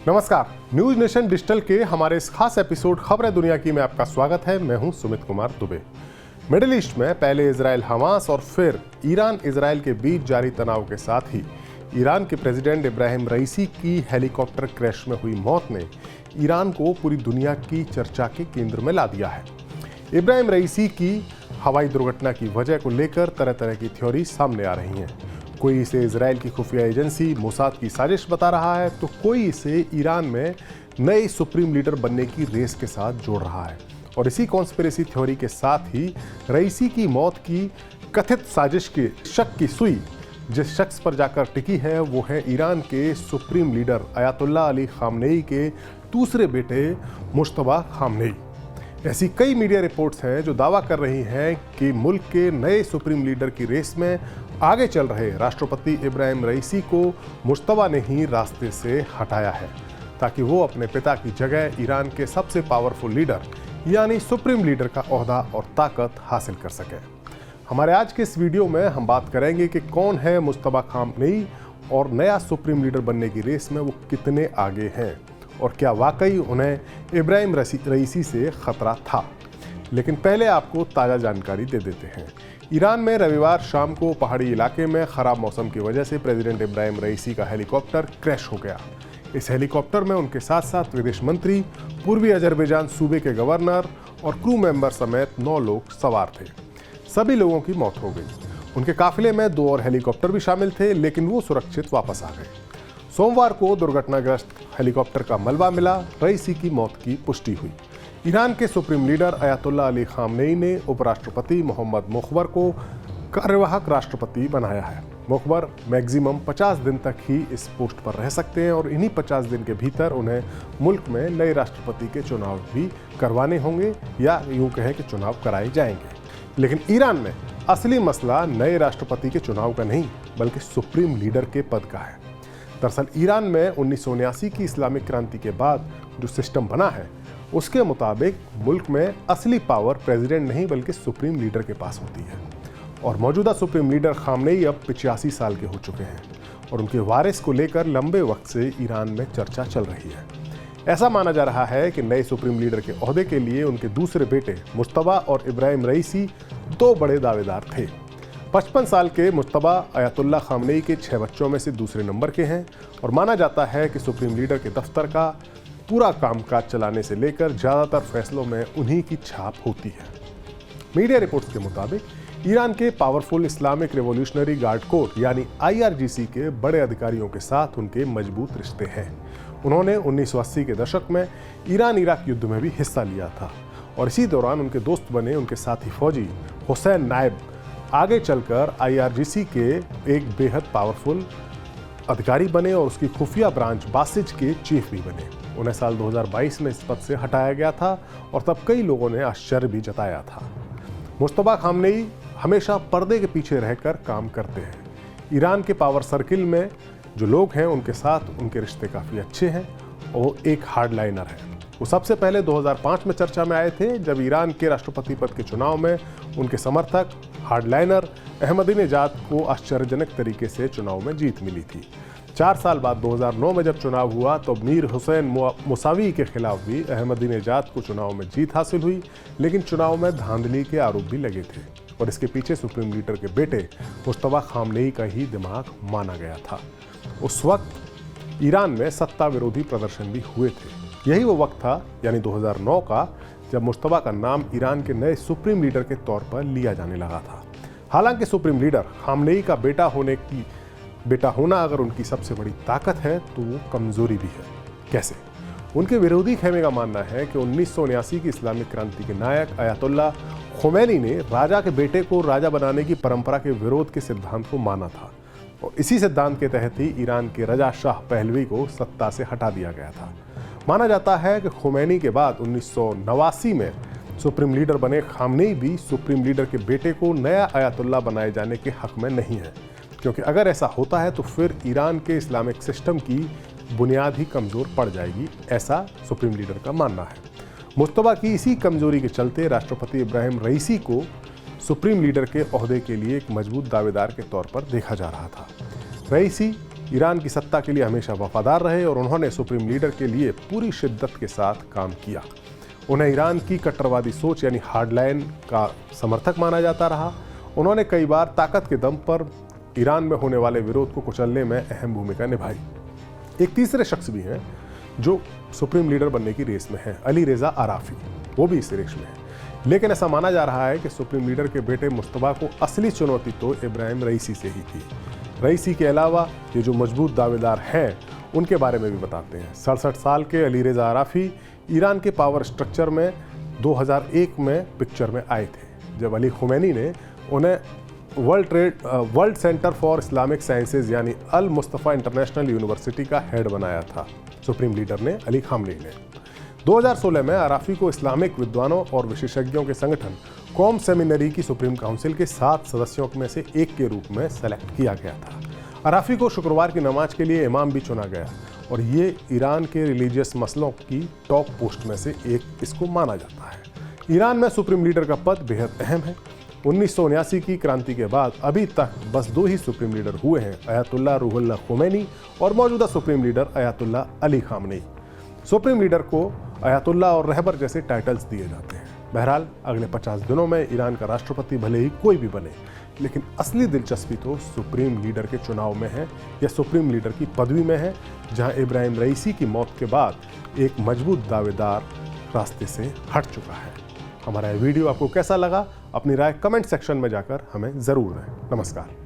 नमस्कार, news nation digital के हमारे इस खास एपिसोड खबरें दुनिया की में आपका स्वागत है। मैं हूं सुमित कुमार दुबे। मिडिल ईस्ट में पहले इजराइल हमास और फिर ईरान इजराइल के बीच जारी तनाव के साथ ही ईरान के प्रेसिडेंट इब्राहिम रईसी की हेलीकॉप्टर क्रैश में हुई मौत ने ईरान को पूरी दुनिया की चर्चा के केंद्र में ला दिया है। इब्राहिम रईसी की हवाई दुर्घटना की वजह को लेकर तरह तरह की थ्योरी सामने आ रही हैं। कोई इसे इजराइल की खुफिया एजेंसी मोसाद की साजिश बता रहा है, तो कोई इसे ईरान में नए सुप्रीम लीडर बनने की रेस के साथ जोड़ रहा है। और इसी कॉन्स्पिरेसी थ्योरी के साथ ही रईसी की मौत की कथित साजिश के शक की सुई जिस शख्स पर जाकर टिकी है वो है ईरान के supreme leader Ayatollah Ali Khamenei के दूसरे बेटे मुश्तबा खामनेई। ऐसी कई मीडिया रिपोर्ट्स हैं जो दावा कर रही हैं कि मुल्क के नए सुप्रीम लीडर की रेस में आगे चल रहे राष्ट्रपति इब्राहिम रईसी को मुश्तबा ने ही रास्ते से हटाया है ताकि वो अपने पिता की जगह ईरान के सबसे पावरफुल लीडर यानी सुप्रीम लीडर का ओहदा और ताकत हासिल कर सके। हमारे आज के इस वीडियो में हम बात करेंगे कि कौन है मुश्तबा खामनेई और नया सुप्रीम लीडर बनने की रेस में वो कितने आगे हैं और क्या वाकई उन्हें इब्राहिम रईसी से खतरा था। लेकिन पहले आपको ताज़ा जानकारी दे देते हैं। ईरान में रविवार शाम को पहाड़ी इलाके में खराब मौसम की वजह से प्रेसिडेंट इब्राहिम रईसी का हेलीकॉप्टर क्रैश हो गया। इस हेलीकॉप्टर में उनके साथ साथ विदेश मंत्री, पूर्वी अजरबैजान सूबे के गवर्नर और क्रू मेंबर समेत 9 लोग सवार थे। सभी लोगों की मौत हो गई। उनके काफिले में 2 और हेलीकॉप्टर भी शामिल थे, लेकिन वो सुरक्षित वापस आ गए। सोमवार को दुर्घटनाग्रस्त हेलीकॉप्टर का मलबा मिला। रईसी की मौत की पुष्टि हुई। ईरान के supreme leader Ayatollah Ali Khamenei ने उपराष्ट्रपति मोहम्मद मुख्बर को कार्यवाहक राष्ट्रपति बनाया है। मुख्बर मैक्सिमम 50 दिन तक ही इस पोस्ट पर रह सकते हैं और इन्हीं 50 दिन के भीतर उन्हें मुल्क में नए राष्ट्रपति के चुनाव भी करवाने होंगे या यूं कहें कि चुनाव कराए जाएंगे। लेकिन ईरान में असली मसला नए राष्ट्रपति के चुनाव का नहीं बल्कि सुप्रीम लीडर के पद का है। दरअसल ईरान में 1979 की इस्लामिक क्रांति के बाद जो सिस्टम बना है उसके मुताबिक मुल्क में असली पावर प्रेसिडेंट नहीं बल्कि सुप्रीम लीडर के पास होती है। और मौजूदा सुप्रीम लीडर खामनेई अब 85 साल के हो चुके हैं और उनके वारिस को लेकर लंबे वक्त से ईरान में चर्चा चल रही है। ऐसा माना जा रहा है कि नए सुप्रीम लीडर के ओहदे के लिए उनके दूसरे बेटे मुश्तबा और इब्राहिम रईसी 2 बड़े दावेदार थे। 55 साल के मुश्तबा अयातुल्लाह खामनेई के 6 बच्चों में से दूसरे नंबर के हैं और माना जाता है कि सुप्रीम लीडर के दफ्तर का पूरा कामकाज चलाने से लेकर ज़्यादातर फैसलों में उन्हीं की छाप होती है। मीडिया रिपोर्ट्स के मुताबिक ईरान के powerful Islamic revolutionary guard core यानी IRGC के बड़े अधिकारियों के साथ उनके मजबूत रिश्ते हैं। उन्होंने 1980 के दशक में ईरान इराक युद्ध में भी हिस्सा लिया था और इसी दौरान उनके दोस्त बने उनके साथी फौजी हुसैन नायब आगे चलकर IRGC के एक बेहद पावरफुल अधिकारी बने और उसकी खुफिया ब्रांच बासिज के चीफ भी बने। उन्हें साल 2022 में इस पद से हटाया गया था और तब कई लोगों ने आश्चर्य भी जताया था। मुश्तबा खामनेई हमेशा पर्दे के पीछे रहकर काम करते हैं। ईरान के पावर सर्किल में जो लोग हैं उनके साथ उनके रिश्ते काफ़ी अच्छे हैं और वो एक हार्डलाइनर है। वो सबसे पहले 2005 में चर्चा में आए थे जब ईरान के राष्ट्रपति पद के चुनाव में उनके समर्थक हार्डलाइनर अहमदीनेजाद को आश्चर्यजनक तरीके से चुनाव में जीत मिली थी। 4 साल बाद 2009 में जब चुनाव हुआ तो मीर हुसैन मुसावी के खिलाफ भी अहमदीनेजाद को चुनाव में जीत हासिल हुई, लेकिन चुनाव में धांधली के आरोप भी लगे थे और इसके पीछे सुप्रीम लीडर के बेटे मुश्तबा खामनेई का ही दिमाग माना गया था। उस वक्त ईरान में सत्ता विरोधी प्रदर्शन भी हुए थे। यही वो वक्त था यानी 2009 का जब मुश्तबा का नाम ईरान के नए सुप्रीम लीडर के तौर पर लिया जाने लगा था। हालांकि सुप्रीम लीडर खामनेई का बेटा होना अगर उनकी सबसे बड़ी ताकत है तो वो कमजोरी भी है। कैसे? उनके विरोधी खेमे का मानना है कि 1979 की इस्लामिक क्रांति के नायक अयातुल्लाह खोमैनी ने राजा के बेटे को राजा बनाने की परंपरा के विरोध के सिद्धांत को माना था और इसी सिद्धांत के तहत ही ईरान के रजा शाह पहलवी को सत्ता से हटा दिया गया था। माना जाता है कि खोमैनी के बाद 1989 में सुप्रीम लीडर बने खामनेई भी सुप्रीम लीडर के बेटे को नया अयातुल्लाह बनाए जाने के हक में नहीं है, क्योंकि अगर ऐसा होता है तो फिर ईरान के इस्लामिक सिस्टम की बुनियाद ही कमज़ोर पड़ जाएगी, ऐसा सुप्रीम लीडर का मानना है। मुश्तबा की इसी कमजोरी के चलते राष्ट्रपति इब्राहिम रईसी को सुप्रीम लीडर के ओहदे के लिए एक मजबूत दावेदार के तौर पर देखा जा रहा था। रईसी ईरान की सत्ता के लिए हमेशा वफादार रहे और उन्होंने सुप्रीम लीडर के लिए पूरी शिद्दत के साथ काम किया। उन्हें ईरान की कट्टरवादी सोच यानी हार्डलाइन का समर्थक माना जाता रहा। उन्होंने कई बार ताकत के दम पर ईरान में होने वाले विरोध को कुचलने में अहम भूमिका निभाई। एक तीसरे शख्स भी हैं जो सुप्रीम लीडर बनने की रेस में है, अली रेजा आराफी, वो भी इस रेस में है। लेकिन ऐसा माना जा रहा है कि सुप्रीम लीडर के बेटे मुस्तफा को असली चुनौती तो इब्राहिम रईसी से ही थी। रईसी के अलावा ये जो मजबूत दावेदार हैं उनके बारे में भी बताते हैं। 67 साल के अली रेजा आराफी ईरान के पावर स्ट्रक्चर में 2001 में पिक्चर में आए थे, जब अली खुमैनी ने उन्हें world centre for Islamic sciences यानी अल मुस्तफ़ा इंटरनेशनल यूनिवर्सिटी का हेड बनाया था सुप्रीम लीडर ने, अली खामनेई ने। 2016 में आराफी को इस्लामिक विद्वानों और विशेषज्ञों के संगठन कौम सेमिनरी की सुप्रीम काउंसिल के 7 सदस्यों में से एक के रूप में सेलेक्ट किया गया था। आराफी को शुक्रवार की नमाज के लिए इमाम भी चुना गया और ये ईरान के रिलीजियस मसलों की टॉप पोस्ट में से एक इसको माना जाता है। ईरान में सुप्रीम लीडर का पद बेहद अहम है। 1979 की क्रांति के बाद अभी तक बस 2 ही सुप्रीम लीडर हुए हैं, अयातुल्लाह रूहुल्लाह खुमैनी और मौजूदा supreme leader Ayatollah Ali Khamenei. Supreme leader को अयातुल्लाह और रहबर जैसे टाइटल्स दिए जाते हैं। बहरहाल अगले 50 दिनों में ईरान का राष्ट्रपति भले ही कोई भी बने, लेकिन असली दिलचस्पी तो सुप्रीम लीडर के चुनाव में है या सुप्रीम लीडर की पदवी में है, जहां इब्राहिम रईसी की मौत के बाद एक मजबूत दावेदार रास्ते से हट चुका है। हमारा ये वीडियो आपको कैसा लगा? अपनी राय कमेंट सेक्शन में जाकर हमें ज़रूर दें। नमस्कार।